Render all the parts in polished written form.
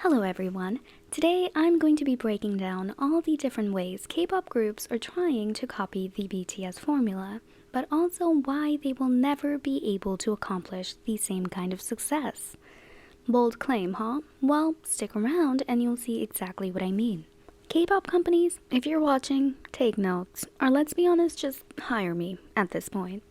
Hello everyone. Today I'm going to be breaking down all the different ways K-pop groups are trying to copy the BTS formula, but also why they will never be able to accomplish the same kind of success. Bold claim, huh? Well, stick around and you'll see exactly what I mean. K-pop companies, if you're watching, take notes, or let's be honest, just hire me at this point.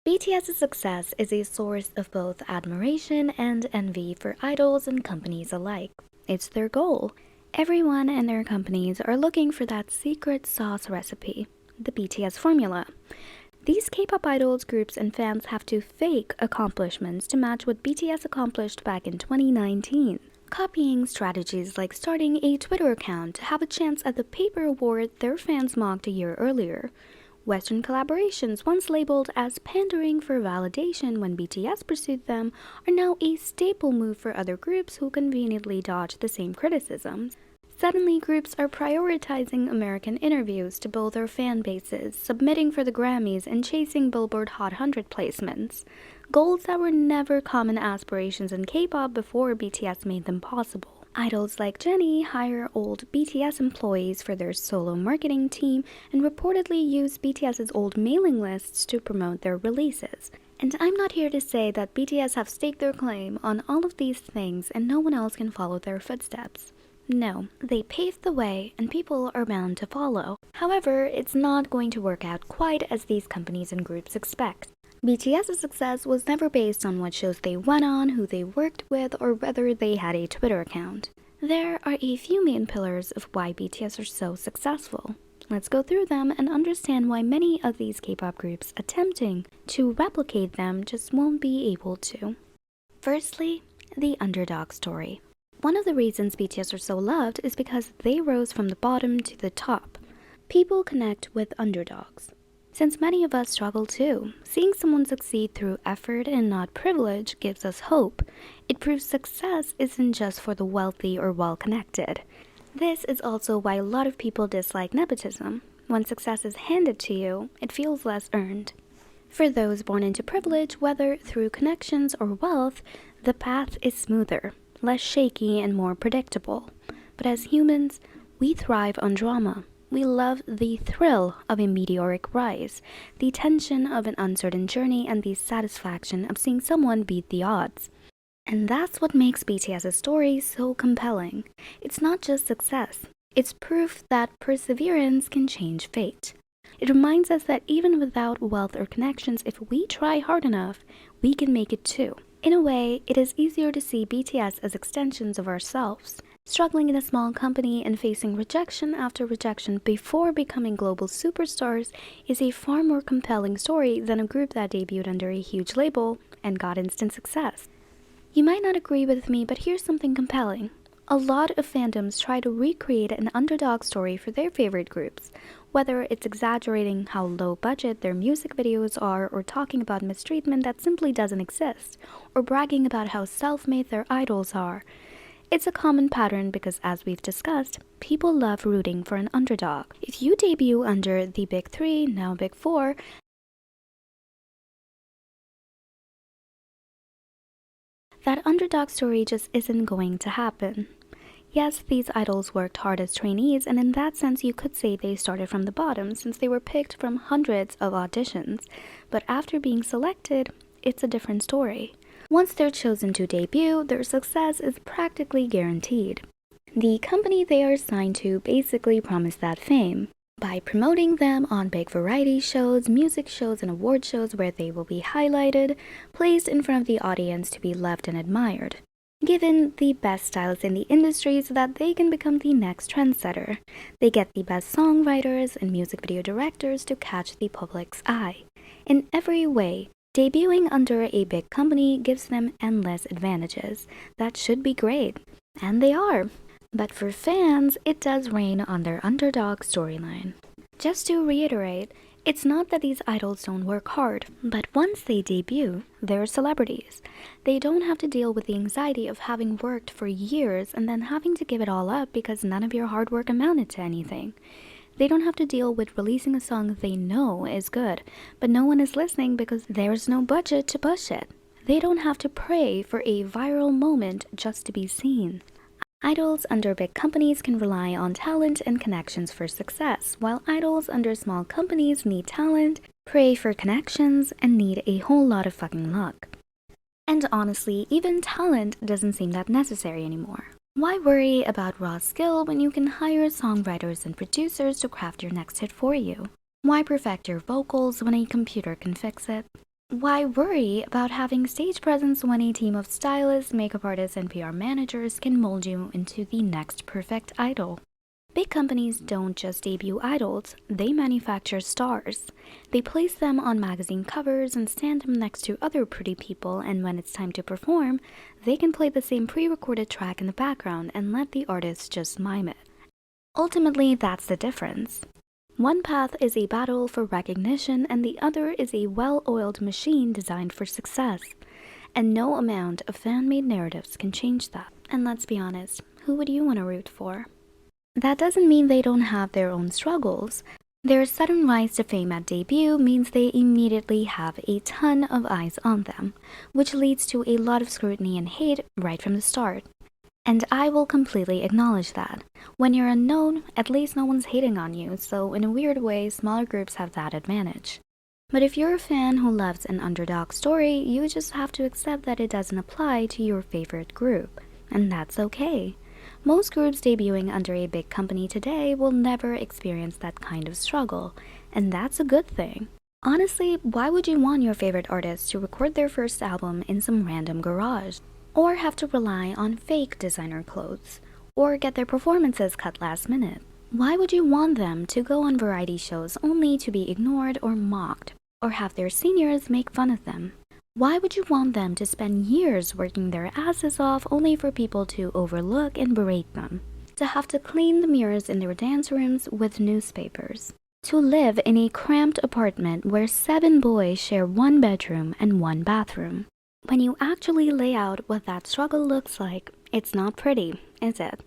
BTS's success is a source of both admiration and envy for idols and companies alike. It's their goal. Everyone and their companies are looking for that secret sauce recipe, the BTS formula. These K-pop idols, groups, and fans have to fake accomplishments to match what BTS accomplished back in 2019. Copying strategies like starting a Twitter account to have a chance at the paper award their fans mocked a year earlier. Western collaborations, once labeled as pandering for validation when BTS pursued them, are now a staple move for other groups who conveniently dodge the same criticisms. Suddenly, groups are prioritizing American interviews to build their fan bases, submitting for the Grammys, and chasing Billboard Hot 100 placements. Goals that were never common aspirations in K-pop before BTS made them possible. Idols like Jennie hire old BTS employees for their solo marketing team and reportedly use BTS's old mailing lists to promote their releases. And I'm not here to say that BTS have staked their claim on all of these things and no one else can follow their footsteps. No, they paved the way and people are bound to follow. However, it's not going to work out quite as these companies and groups expect. BTS's success was never based on what shows they went on, who they worked with, or whether they had a Twitter account. There are a few main pillars of why BTS are so successful. Let's go through them and understand why many of these K-pop groups attempting to replicate them just won't be able to. Firstly, the underdog story. One of the reasons BTS are so loved is because they rose from the bottom to the top. People connect with underdogs. Since many of us struggle too, seeing someone succeed through effort and not privilege gives us hope. It proves success isn't just for the wealthy or well-connected. This is also why a lot of people dislike nepotism. When success is handed to you, it feels less earned. For those born into privilege, whether through connections or wealth, the path is smoother, less shaky, and more predictable. But as humans, we thrive on drama. We love the thrill of a meteoric rise, the tension of an uncertain journey, and the satisfaction of seeing someone beat the odds. And that's what makes BTS's story so compelling. It's not just success, it's proof that perseverance can change fate. It reminds us that even without wealth or connections, if we try hard enough, we can make it too. In a way, it is easier to see BTS as extensions of ourselves. Struggling in a small company and facing rejection after rejection before becoming global superstars is a far more compelling story than a group that debuted under a huge label and got instant success. You might not agree with me, but here's something compelling. A lot of fandoms try to recreate an underdog story for their favorite groups, whether it's exaggerating how low budget their music videos are, or talking about mistreatment that simply doesn't exist, or bragging about how self-made their idols are. It's a common pattern because, as we've discussed, people love rooting for an underdog. If you debut under the Big Three, now Big Four, that underdog story just isn't going to happen. Yes, these idols worked hard as trainees, and in that sense you could say they started from the bottom since they were picked from hundreds of auditions, but after being selected, it's a different story. Once they're chosen to debut, their success is practically guaranteed. The company they are signed to basically promised that fame by promoting them on big variety shows, music shows, and award shows where they will be highlighted, placed in front of the audience to be loved and admired, given the best styles in the industry so that they can become the next trendsetter. They get the best songwriters and music video directors to catch the public's eye. In every way, debuting under a big company gives them endless advantages. That should be great, and they are. But for fans, it does rain on their underdog storyline. Just to reiterate, it's not that these idols don't work hard, but once they debut, they're celebrities. They don't have to deal with the anxiety of having worked for years and then having to give it all up because none of your hard work amounted to anything. They don't have to deal with releasing a song they know is good, but no one is listening because there's no budget to push it. They don't have to pray for a viral moment just to be seen. Idols under big companies can rely on talent and connections for success, while idols under small companies need talent, pray for connections, and need a whole lot of fucking luck. And honestly, even talent doesn't seem that necessary anymore. Why worry about raw skill when you can hire songwriters and producers to craft your next hit for you? Why perfect your vocals when a computer can fix it? Why worry about having stage presence when a team of stylists, makeup artists, and PR managers can mold you into the next perfect idol? Big companies don't just debut idols, they manufacture stars. They place them on magazine covers and stand them next to other pretty people, and when it's time to perform, they can play the same pre-recorded track in the background and let the artist just mime it. Ultimately, that's the difference. One path is a battle for recognition, and the other is a well-oiled machine designed for success. And no amount of fan-made narratives can change that. And let's be honest, who would you want to root for? That doesn't mean they don't have their own struggles. Their sudden rise to fame at debut means they immediately have a ton of eyes on them, which leads to a lot of scrutiny and hate right from the start. And I will completely acknowledge that. When you're unknown, at least no one's hating on you, so in a weird way, smaller groups have that advantage. But if you're a fan who loves an underdog story, you just have to accept that it doesn't apply to your favorite group. And that's okay. Most groups debuting under a big company today will never experience that kind of struggle, and that's a good thing. Honestly, why would you want your favorite artist to record their first album in some random garage? Or have to rely on fake designer clothes, or get their performances cut last minute? Why would you want them to go on variety shows only to be ignored or mocked, or have their seniors make fun of them? Why would you want them to spend years working their asses off only for people to overlook and berate them? To have to clean the mirrors in their dance rooms with newspapers? To live in a cramped apartment where 7 boys share 1 bedroom and 1 bathroom? When you actually lay out what that struggle looks like, it's not pretty, is it?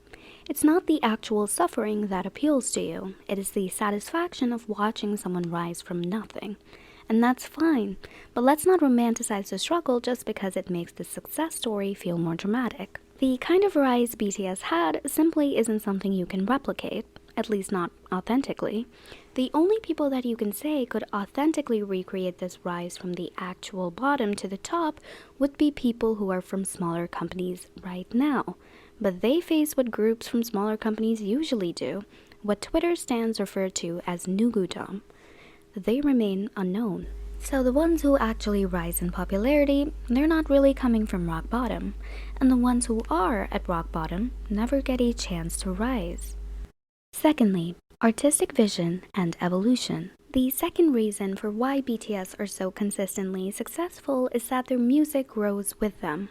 It's not the actual suffering that appeals to you. It is the satisfaction of watching someone rise from nothing. And that's fine, but let's not romanticize the struggle just because it makes the success story feel more dramatic. The kind of rise BTS had simply isn't something you can replicate, at least not authentically. The only people that you can say could authentically recreate this rise from the actual bottom to the top would be people who are from smaller companies right now. But they face what groups from smaller companies usually do, what Twitter stands refer to as nugudom. They remain unknown. So the ones who actually rise in popularity, they're not really coming from rock bottom. And the ones who are at rock bottom never get a chance to rise. Secondly, artistic vision and evolution. The second reason for why BTS are so consistently successful is that their music grows with them.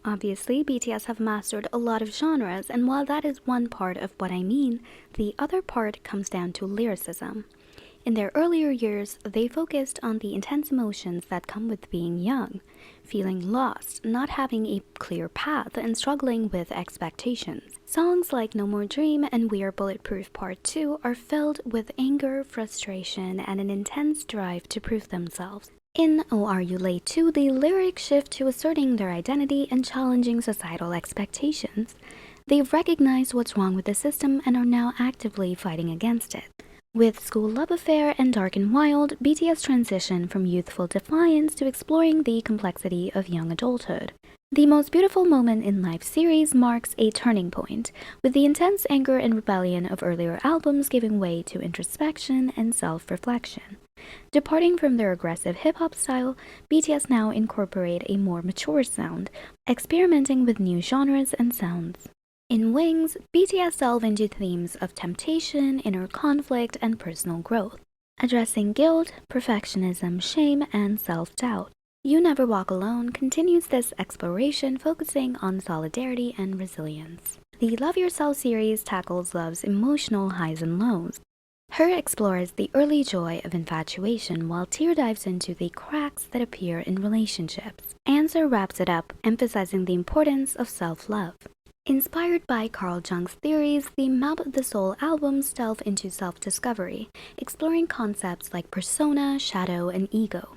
Obviously, BTS have mastered a lot of genres, and while that is one part of what I mean, the other part comes down to lyricism. In their earlier years, they focused on the intense emotions that come with being young, feeling lost, not having a clear path, and struggling with expectations. Songs like No More Dream and We Are Bulletproof Part 2 are filled with anger, frustration, and an intense drive to prove themselves. In Oh Are You Late Too, the lyrics shift to asserting their identity and challenging societal expectations. They've recognized what's wrong with the system and are now actively fighting against it. With School Love Affair and Dark and Wild, BTS transition from youthful defiance to exploring the complexity of young adulthood. The Most Beautiful Moment in Life series marks a turning point, with the intense anger and rebellion of earlier albums giving way to introspection and self-reflection. Departing from their aggressive hip-hop style, BTS now incorporate a more mature sound, experimenting with new genres and sounds. In Wings, BTS delve into themes of temptation, inner conflict, and personal growth, addressing guilt, perfectionism, shame, and self-doubt. You Never Walk Alone continues this exploration, focusing on solidarity and resilience. The Love Yourself series tackles love's emotional highs and lows. Her explores the early joy of infatuation, while Tear dives into the cracks that appear in relationships. Answer wraps it up, emphasizing the importance of self-love. Inspired by Carl Jung's theories, the Map of the Soul albums delve into self-discovery, exploring concepts like persona, shadow, and ego.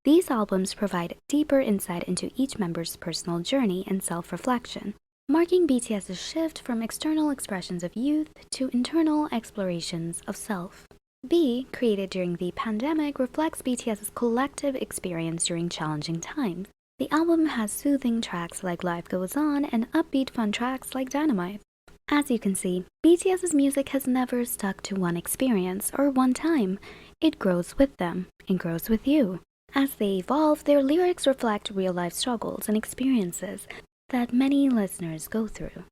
These albums provide deeper insight into each member's personal journey and self-reflection. marking BTS's shift from external expressions of youth to internal explorations of self. B, created during the pandemic, reflects BTS's collective experience during challenging times. The album has soothing tracks like Life Goes On and upbeat fun tracks like Dynamite. As you can see, BTS's music has never stuck to one experience or one time. It grows with them and grows with you. As they evolve, their lyrics reflect real-life struggles and experiences that many listeners go through.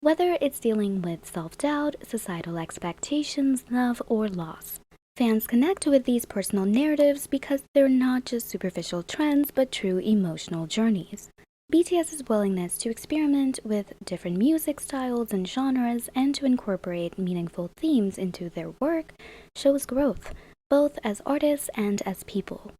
Whether it's dealing with self-doubt, societal expectations, love, or loss, fans connect with these personal narratives because they're not just superficial trends but true emotional journeys. BTS's willingness to experiment with different music styles and genres and to incorporate meaningful themes into their work shows growth, both as artists and as people.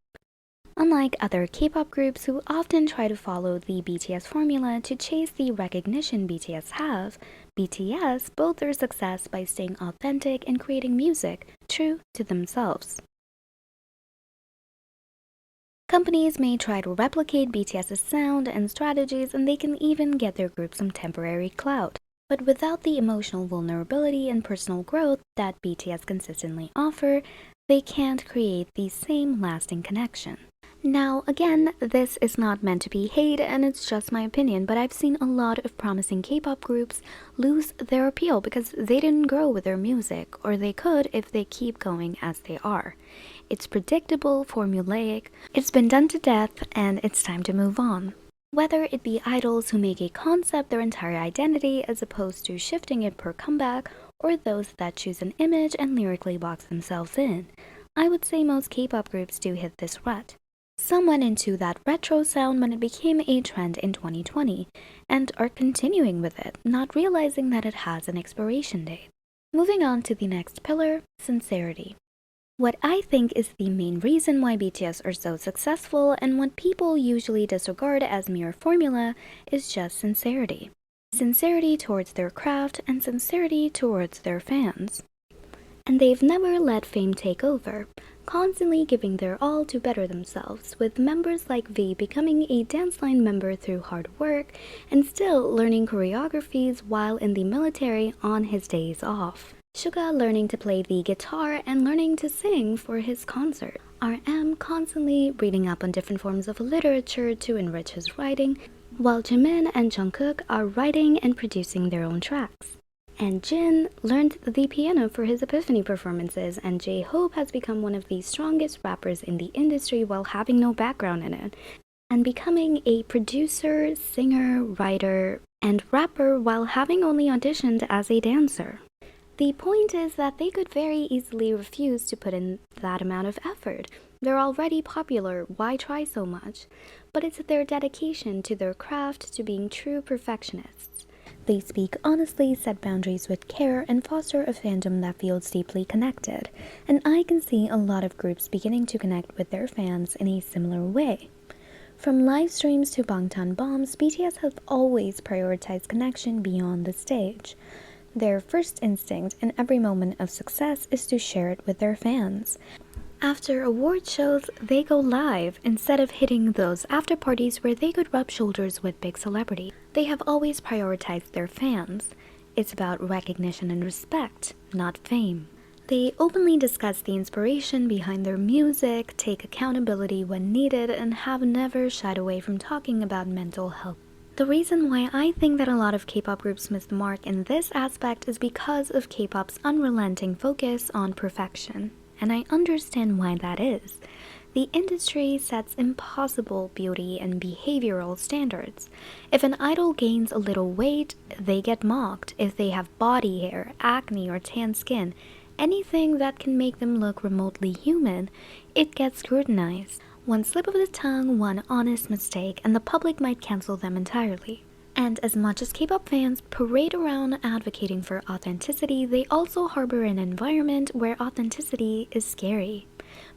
Unlike other K-pop groups who often try to follow the BTS formula to chase the recognition BTS have, BTS built their success by staying authentic and creating music true to themselves. Companies may try to replicate BTS's sound and strategies, and they can even get their group some temporary clout. But without the emotional vulnerability and personal growth that BTS consistently offer, they can't create the same lasting connection. Now, again, this is not meant to be hate and it's just my opinion, but I've seen a lot of promising K-pop groups lose their appeal because they didn't grow with their music, or they could if they keep going as they are. It's predictable, formulaic, it's been done to death, and it's time to move on. Whether it be idols who make a concept their entire identity as opposed to shifting it per comeback, or those that choose an image and lyrically box themselves in, I would say most K-pop groups do hit this rut. Some went into that retro sound when it became a trend in 2020, and are continuing with it, not realizing that it has an expiration date. Moving on to the next pillar, sincerity. What I think is the main reason why BTS are so successful and what people usually disregard as mere formula is just sincerity. Sincerity towards their craft and sincerity towards their fans. And they've never let fame take over, constantly giving their all to better themselves, with members like V becoming a dance line member through hard work and still learning choreographies while in the military on his days off. Suga learning to play the guitar and learning to sing for his concert. RM constantly reading up on different forms of literature to enrich his writing, while Jimin and Jungkook are writing and producing their own tracks. And Jin learned the piano for his Epiphany performances, and J-Hope has become one of the strongest rappers in the industry while having no background in it, and becoming a producer, singer, writer, and rapper while having only auditioned as a dancer. The point is that they could very easily refuse to put in that amount of effort. They're already popular, why try so much? But it's their dedication to their craft, to being true perfectionists. They speak honestly, set boundaries with care, and foster a fandom that feels deeply connected. And I can see a lot of groups beginning to connect with their fans in a similar way. From live streams to Bangtan bombs, BTS have always prioritized connection beyond the stage. Their first instinct in every moment of success is to share it with their fans. After award shows, they go live instead of hitting those after parties where they could rub shoulders with big celebrities. They have always prioritized their fans. It's about recognition and respect, not fame. They openly discuss the inspiration behind their music, take accountability when needed, and have never shied away from talking about mental health. The reason why I think that a lot of K-pop groups miss the mark in this aspect is because of K-pop's unrelenting focus on perfection. And I understand why that is. The industry sets impossible beauty and behavioral standards. If an idol gains a little weight, they get mocked. If they have body hair, acne, or tan skin, anything that can make them look remotely human, it gets scrutinized. One slip of the tongue, one honest mistake, and the public might cancel them entirely. And as much as K-pop fans parade around advocating for authenticity, they also harbor an environment where authenticity is scary.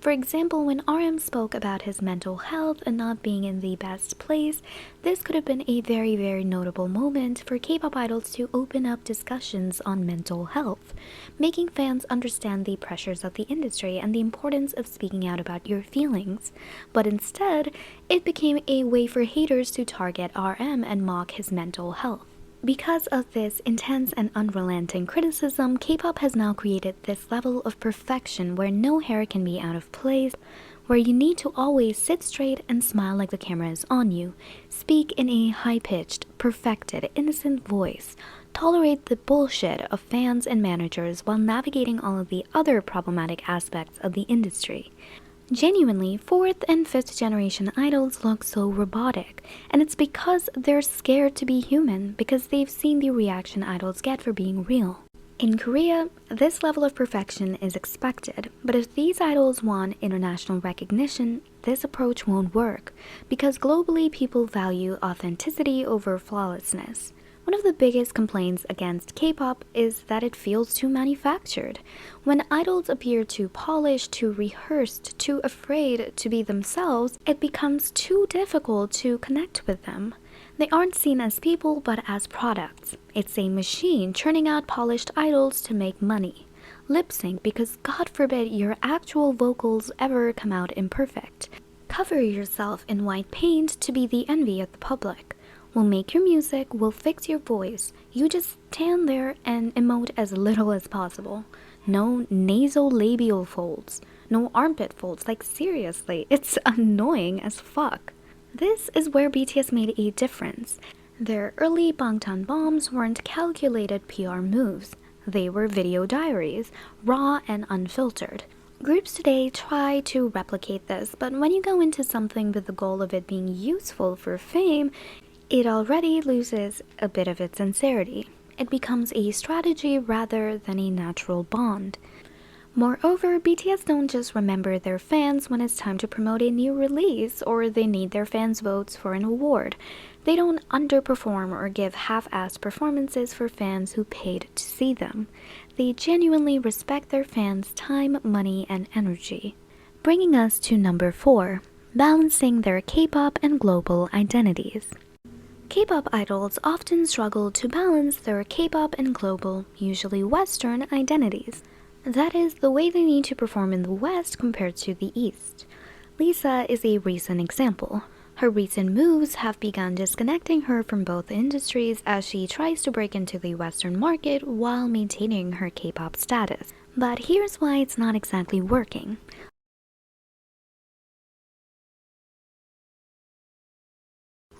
For example, when RM spoke about his mental health and not being in the best place, this could have been a very, very notable moment for K-pop idols to open up discussions on mental health, making fans understand the pressures of the industry and the importance of speaking out about your feelings. But instead, it became a way for haters to target RM and mock his mental health. Because of this intense and unrelenting criticism, K-pop has now created this level of perfection where no hair can be out of place, where you need to always sit straight and smile like the camera is on you, speak in a high-pitched, perfected, innocent voice, tolerate the bullshit of fans and managers while navigating all of the other problematic aspects of the industry. Genuinely, 4th and 5th generation idols look so robotic, and it's because they're scared to be human because they've seen the reaction idols get for being real. In Korea, this level of perfection is expected, but if these idols want international recognition, this approach won't work because globally people value authenticity over flawlessness. One of the biggest complaints against K-pop is that it feels too manufactured. When idols appear too polished, too rehearsed, too afraid to be themselves, it becomes too difficult to connect with them. They aren't seen as people but as products. It's a machine churning out polished idols to make money. Lip sync because God forbid your actual vocals ever come out imperfect. Cover yourself in white paint to be the envy of the public. We'll make your music, we'll fix your voice. You just stand there and emote as little as possible. No nasolabial folds. No armpit folds. Like seriously, it's annoying as fuck. This is where BTS made a difference. Their early Bangtan bombs weren't calculated PR moves. They were video diaries, raw and unfiltered. Groups today try to replicate this, but when you go into something with the goal of it being useful for fame, it already loses a bit of its sincerity. It becomes a strategy rather than a natural bond. Moreover, BTS don't just remember their fans when it's time to promote a new release or they need their fans' votes for an award. They don't underperform or give half-assed performances for fans who paid to see them. They genuinely respect their fans' time, money, and energy. Bringing us to number 4, balancing their K-pop and global identities. K-pop idols often struggle to balance their K-pop and global, usually Western, identities. That is, the way they need to perform in the West compared to the East. Lisa is a recent example. Her recent moves have begun disconnecting her from both industries as she tries to break into the Western market while maintaining her K-pop status. But here's why it's not exactly working.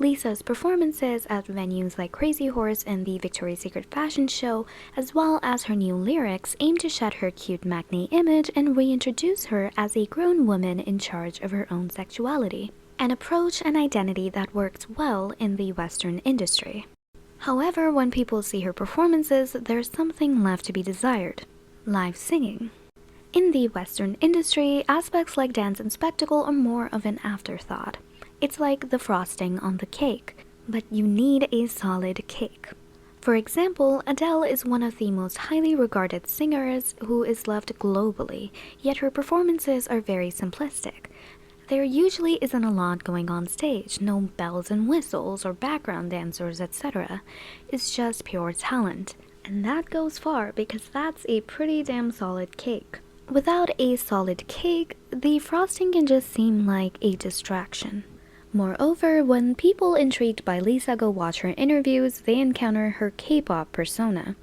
Lisa's performances at venues like Crazy Horse and the Victoria's Secret fashion show, as well as her new lyrics, aim to shed her cute matinee image and reintroduce her as a grown woman in charge of her own sexuality, an approach and identity that works well in the Western industry. However, when people see her performances, there's something left to be desired: live singing. In the Western industry, aspects like dance and spectacle are more of an afterthought. It's like the frosting on the cake, but you need a solid cake. For example, Adele is one of the most highly regarded singers who is loved globally, yet her performances are very simplistic. There usually isn't a lot going on stage, no bells and whistles or background dancers, etc. It's just pure talent. And that goes far because that's a pretty damn solid cake. Without a solid cake, the frosting can just seem like a distraction. Moreover, when people intrigued by Lisa go watch her interviews, they encounter her K-pop persona.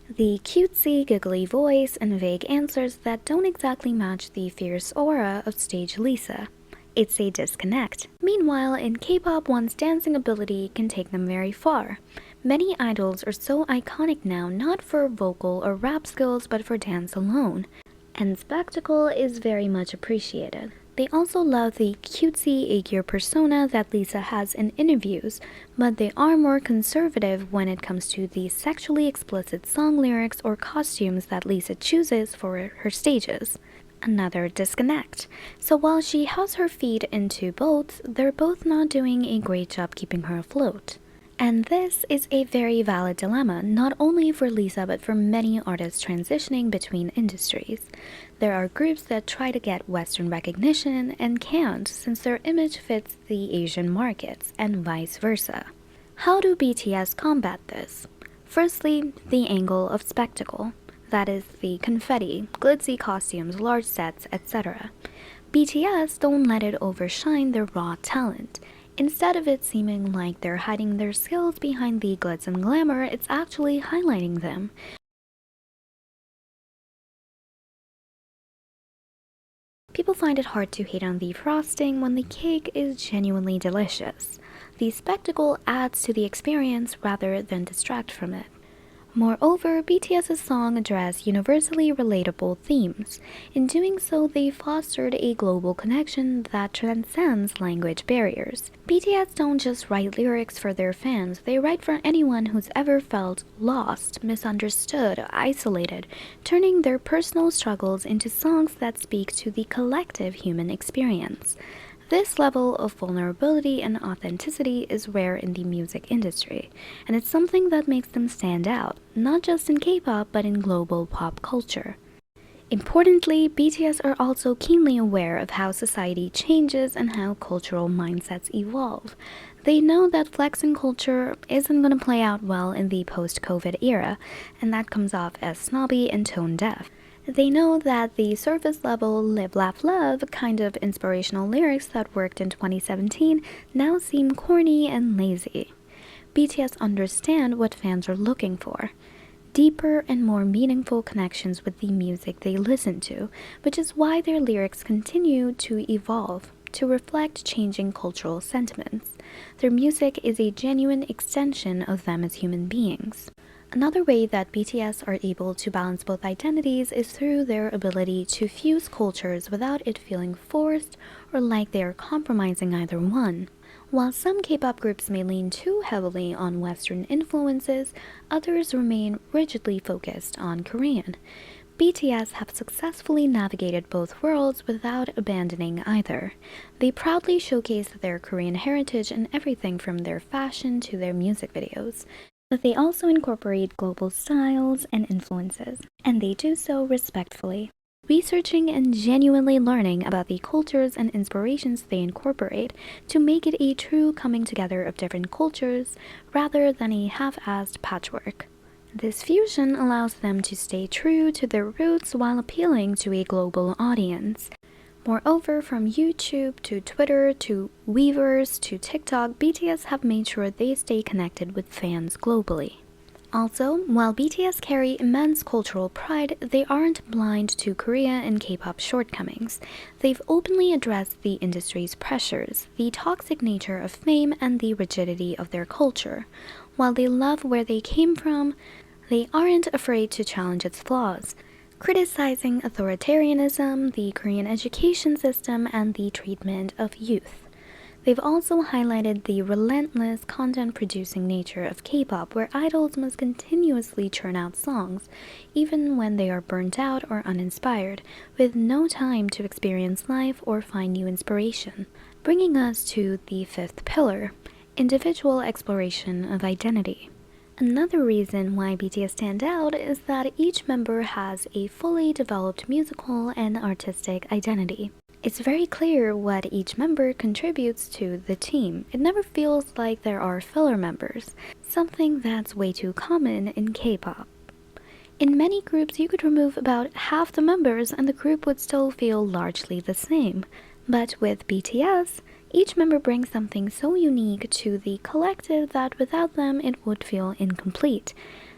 The cutesy, giggly voice and vague answers that don't exactly match the fierce aura of stage Lisa. It's a disconnect. Meanwhile, in K-pop, one's dancing ability can take them very far. Many idols are so iconic now not for vocal or rap skills but for dance alone. And spectacle is very much appreciated. They also love the cutesy, eggier persona that Lisa has in interviews, but they are more conservative when it comes to the sexually explicit song lyrics or costumes that Lisa chooses for her stages. Another disconnect. So while she has her feet into both, they're both not doing a great job keeping her afloat. And this is a very valid dilemma, not only for Lisa but for many artists transitioning between industries. There are groups that try to get Western recognition and can't since their image fits the Asian markets, and vice versa. How do BTS combat this? Firstly, the angle of spectacle. That is the confetti, glitzy costumes, large sets, etc. BTS don't let it overshine their raw talent. Instead of it seeming like they're hiding their skills behind the glitz and glamour, it's actually highlighting them. People find it hard to hate on the frosting when the cake is genuinely delicious. The spectacle adds to the experience rather than distract from it. Moreover, BTS's songs address universally relatable themes. In doing so, they fostered a global connection that transcends language barriers. BTS don't just write lyrics for their fans, they write for anyone who's ever felt lost, misunderstood, isolated, turning their personal struggles into songs that speak to the collective human experience. This level of vulnerability and authenticity is rare in the music industry, and it's something that makes them stand out, not just in K-pop but in global pop culture. Importantly, BTS are also keenly aware of how society changes and how cultural mindsets evolve. They know that flexing culture isn't going to play out well in the post-COVID era, and that comes off as snobby and tone-deaf. They know that the surface level live, laugh, love kind of inspirational lyrics that worked in 2017 now seem corny and lazy. BTS understand what fans are looking for. Deeper and more meaningful connections with the music they listen to, which is why their lyrics continue to evolve to reflect changing cultural sentiments. Their music is a genuine extension of them as human beings. Another way that BTS are able to balance both identities is through their ability to fuse cultures without it feeling forced or like they are compromising either one. While some K-pop groups may lean too heavily on Western influences, others remain rigidly focused on Korean. BTS have successfully navigated both worlds without abandoning either. They proudly showcase their Korean heritage in everything from their fashion to their music videos. But they also incorporate global styles and influences, and they do so respectfully. Researching and genuinely learning about the cultures and inspirations they incorporate to make it a true coming together of different cultures rather than a half-assed patchwork. This fusion allows them to stay true to their roots while appealing to a global audience. Moreover, from YouTube to Twitter to Weverse to TikTok, BTS have made sure they stay connected with fans globally. Also, while BTS carry immense cultural pride, they aren't blind to Korea and K-pop shortcomings. They've openly addressed the industry's pressures, the toxic nature of fame, and the rigidity of their culture. While they love where they came from, they aren't afraid to challenge its flaws, criticizing authoritarianism, the Korean education system, and the treatment of youth. They've also highlighted the relentless content-producing nature of K-pop, where idols must continuously churn out songs, even when they are burnt out or uninspired, with no time to experience life or find new inspiration. Bringing us to the fifth pillar, individual exploration of identity. Another reason why BTS stand out is that each member has a fully developed musical and artistic identity. It's very clear what each member contributes to the team. It never feels like there are filler members, something that's way too common in K-pop. In many groups, you could remove about half the members and the group would still feel largely the same. But with BTS, each member brings something so unique to the collective that without them it would feel incomplete.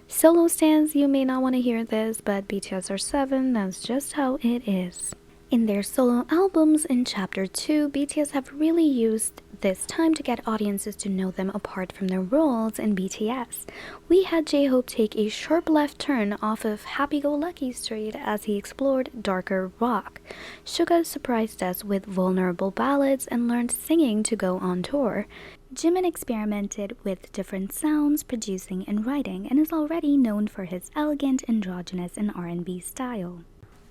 Solo stans, you may not want to hear this, but BTS are 7, that's just how it is. In their solo albums in Chapter 2, BTS have really used this time to get audiences to know them apart from their roles in BTS. We had J-Hope take a sharp left turn off of Happy-Go-Lucky Street as he explored darker rock. Suga surprised us with vulnerable ballads and learned singing to go on tour. Jimin experimented with different sounds, producing and writing, and is already known for his elegant, androgynous, and R&B style.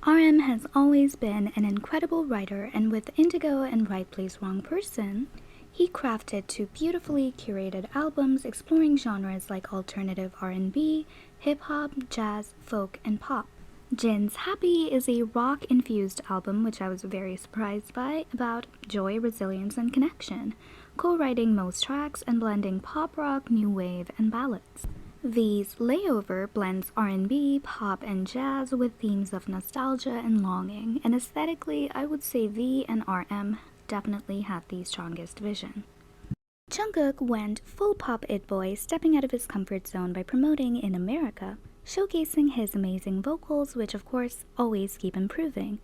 RM has always been an incredible writer, and with Indigo and Right Place Wrong Person, he crafted two beautifully curated albums exploring genres like alternative R&B, hip-hop, jazz, folk, and pop. Jin's Happy is a rock-infused album which I was very surprised by, about joy, resilience, and connection, co-writing most tracks and blending pop rock, new wave, and ballads. V's Layover blends R&B, pop, and jazz with themes of nostalgia and longing, and aesthetically, I would say V and RM definitely had the strongest vision. Jungkook went full pop it boy, stepping out of his comfort zone by promoting In America, showcasing his amazing vocals, which of course always keep improving.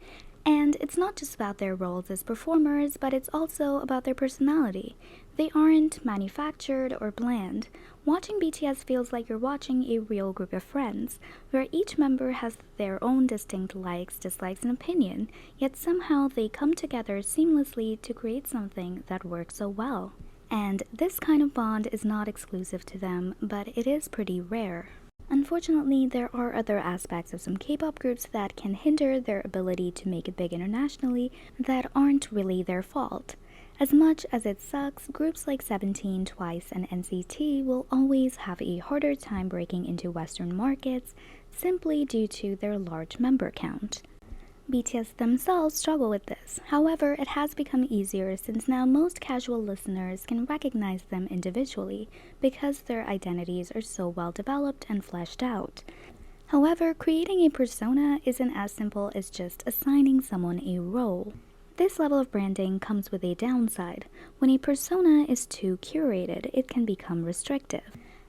And it's not just about their roles as performers, but it's also about their personality. They aren't manufactured or bland. Watching BTS feels like you're watching a real group of friends, where each member has their own distinct likes, dislikes, and opinion, yet somehow they come together seamlessly to create something that works so well. And this kind of bond is not exclusive to them, but it is pretty rare. Unfortunately, there are other aspects of some K-pop groups that can hinder their ability to make it big internationally that aren't really their fault. As much as it sucks, groups like 17, Twice, and NCT will always have a harder time breaking into Western markets simply due to their large member count. BTS themselves struggle with this. However, it has become easier since now most casual listeners can recognize them individually because their identities are so well developed and fleshed out. However, creating a persona isn't as simple as just assigning someone a role. This level of branding comes with a downside. When a persona is too curated, it can become restrictive.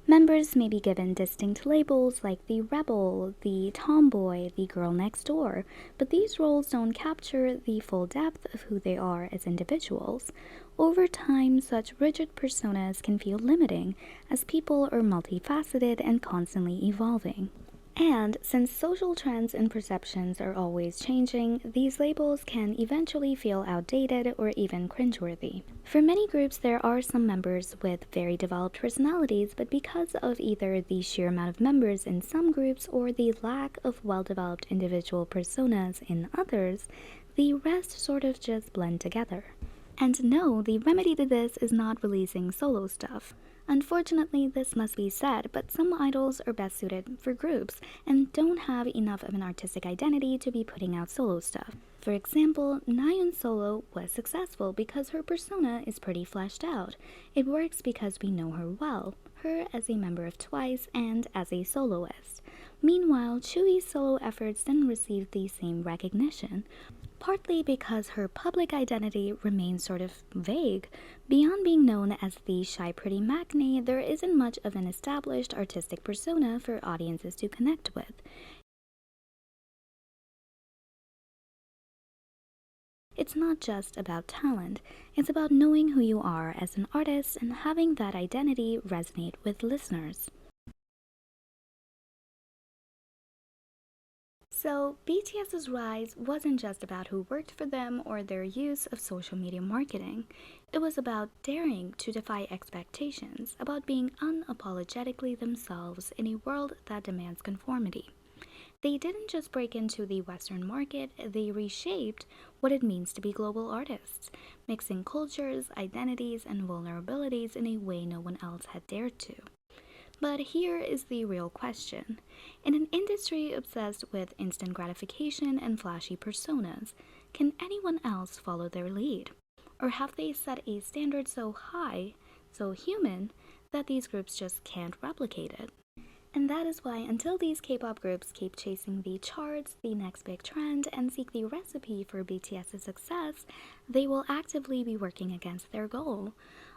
Members may be given distinct labels like the rebel, the tomboy, the girl next door, but these roles don't capture the full depth of who they are as individuals. Over time, such rigid personas can feel limiting, as people are multifaceted and constantly evolving. And since social trends and perceptions are always changing, these labels can eventually feel outdated or even cringeworthy. For many groups, there are some members with very developed personalities, but because of either the sheer amount of members in some groups or the lack of well-developed individual personas in others, the rest sort of just blend together. And no, the remedy to this is not releasing solo stuff. Unfortunately, this must be said, but some idols are best suited for groups and don't have enough of an artistic identity to be putting out solo stuff. For example, Nayeon's solo was successful because her persona is pretty fleshed out. It works because we know her well, her as a member of Twice and as a soloist. Meanwhile, Chui's solo efforts didn't receive the same recognition, partly because her public identity remains sort of vague. Beyond being known as the shy pretty maknae, there isn't much of an established artistic persona for audiences to connect with. It's not just about talent, it's about knowing who you are as an artist and having that identity resonate with listeners. So, BTS's rise wasn't just about who worked for them or their use of social media marketing. It was about daring to defy expectations, about being unapologetically themselves in a world that demands conformity. They didn't just break into the Western market, they reshaped what it means to be global artists, mixing cultures, identities, and vulnerabilities in a way no one else had dared to. But here is the real question. In an industry obsessed with instant gratification and flashy personas, can anyone else follow their lead? Or have they set a standard so high, so human, that these groups just can't replicate it? And that is why until these K-pop groups keep chasing the charts, the next big trend, and seek the recipe for BTS's success, they will actively be working against their goal.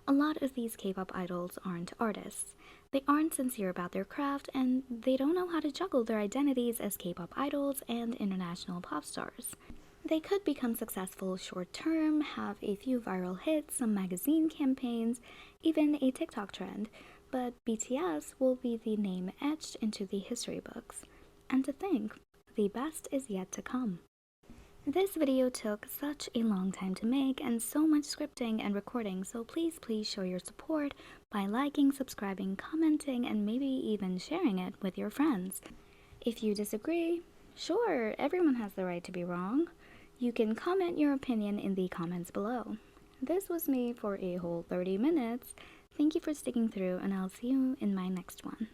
A lot of these K-pop idols aren't artists. They aren't sincere about their craft, and they don't know how to juggle their identities as K-pop idols and international pop stars. They could become successful short term, have a few viral hits, some magazine campaigns, even a TikTok trend, but BTS will be the name etched into the history books. And to think, the best is yet to come. This video took such a long time to make and so much scripting and recording, so please show your support by liking, subscribing, commenting, and maybe even sharing it with your friends. If you disagree, sure, everyone has the right to be wrong. You can comment your opinion in the comments below. This was me for a whole 30 minutes. Thank you for sticking through, and I'll see you in my next one.